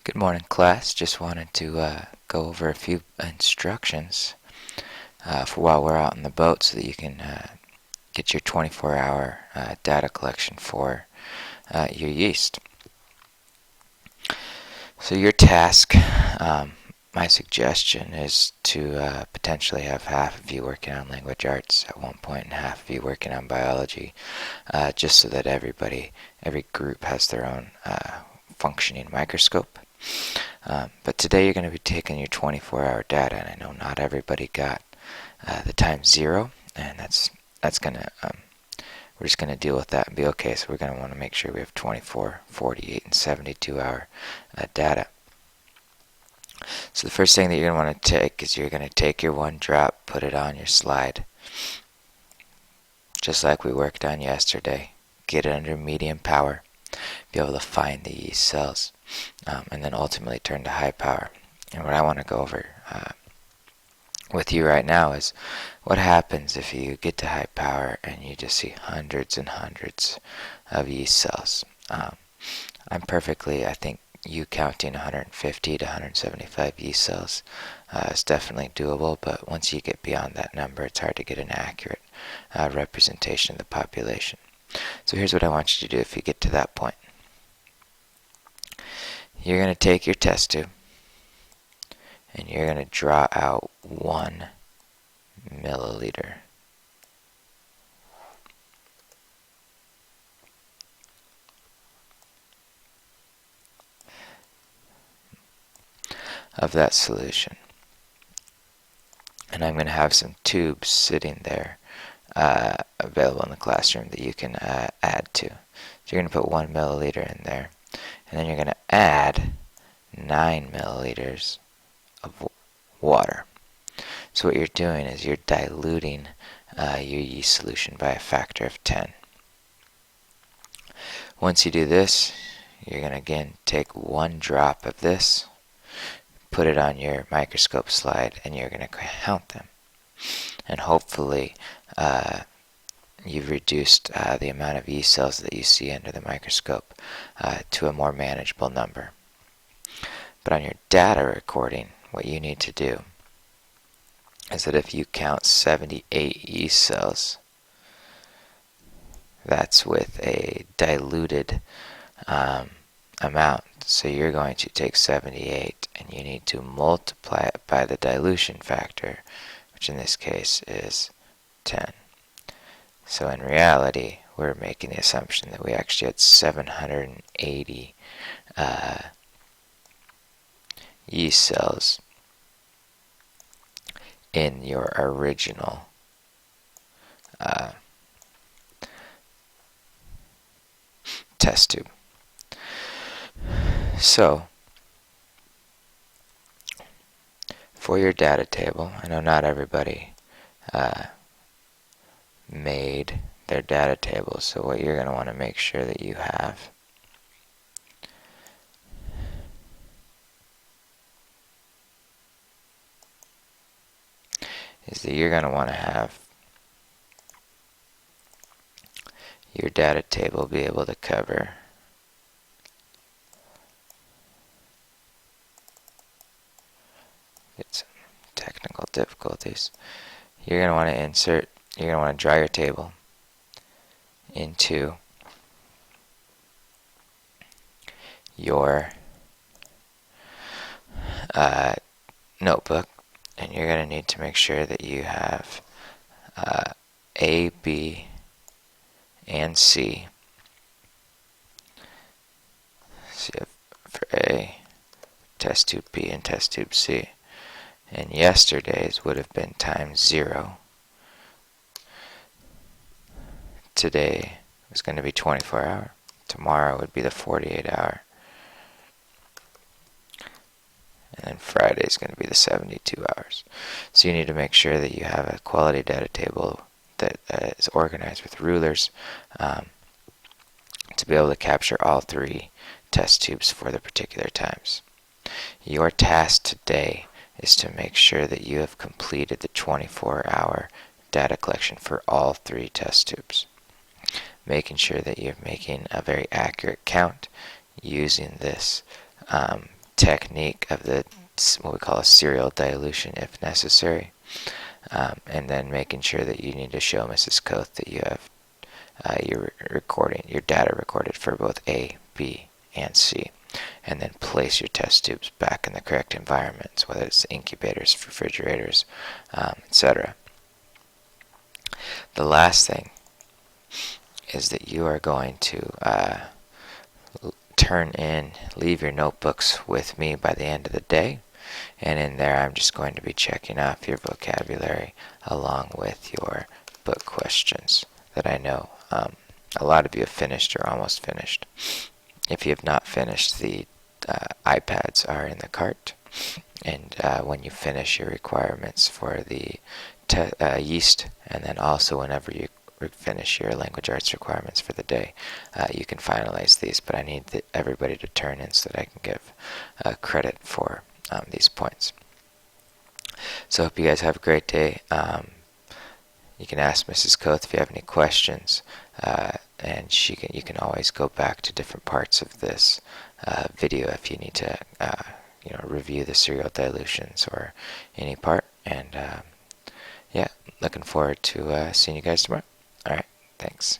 Good morning, class. Just wanted to go over a few instructions for while we're out in the boat so that you can get your 24-hour data collection for your yeast. So your task, my suggestion is to potentially have half of you working on language arts at one point and half of you working on biology, just so that every group has their own functioning microscope. But today you're going to be taking your 24-hour data, and I know not everybody got the time 0, and that's going to we're just going to deal with that and be okay. So we're going to want to make sure we have 24, 48, and 72-hour data. So the first thing that you're going to want to take is you're going to take your one drop, put it on your slide, just like we worked on yesterday. Get it under medium power, be able to find the yeast cells, and then ultimately turn to high power. And what I want to go over with you right now is what happens if you get to high power and you just see hundreds and hundreds of yeast cells. I think you counting 150 to 175 yeast cells is definitely doable, but once you get beyond that number, it's hard to get an accurate representation of the population. So here's what I want you to do if you get to that point. You're going to take your test tube and you're going to draw out 1 milliliter. Of that solution. And I'm going to have some tubes sitting there available in the classroom that you can add to. So you're going to put 1 milliliter in there, and then you're going to add 9 milliliters of water. So what you're doing is you're diluting your yeast solution by a factor of 10. Once you do this, you're going to again take 1 drop of this, put it on your microscope slide, and you're going to count them. And hopefully you've reduced the amount of yeast cells that you see under the microscope to a more manageable number. But on your data recording, what you need to do is that if you count 78 yeast cells, that's with a diluted amount. So you're going to take 78 and you need to multiply it by the dilution factor, which in this case is 10. So in reality, we're making the assumption that we actually had 780 yeast cells in your original test tube. So for your data table, I know not everybody made their data table, so what you're going to want to make sure that you have is that you're going to want to have your data table be able to cover some technical difficulties. You're going to want to you're going to want to draw your table into your notebook, and you're going to need to make sure that you have A, B, and C. So you have for A, test tube B, and test tube C. And yesterday's would have been times 0. Today is going to be 24-hour. Tomorrow would be the 48-hour. And then Friday is going to be the 72 hours. So you need to make sure that you have a quality data table that is organized with rulers to be able to capture all 3 test tubes for the particular times. Your task today is to make sure that you have completed the 24-hour data collection for all 3 test tubes, making sure that you're making a very accurate count using this technique of the what we call a serial dilution if necessary, and then making sure that you need to show Mrs. Koth that you have your data recorded for both A, B, and C, and then place your test tubes back in the correct environments, whether it's incubators, refrigerators, etc. The last thing is that you are going to leave your notebooks with me by the end of the day, and in there I'm just going to be checking off your vocabulary along with your book questions that I know a lot of you have finished or almost finished. If you have not finished, the iPads are in the cart, and when you finish your requirements for the yeast, and then also whenever you finish your language arts requirements for the day, you can finalize these, but I need everybody to turn in so that I can give credit for these points. So I hope you guys have a great day. You can ask Mrs. Koth if you have any questions, and you can always go back to different parts of this video if you need to review the serial dilutions or any part. And yeah, looking forward to seeing you guys tomorrow. Alright, thanks.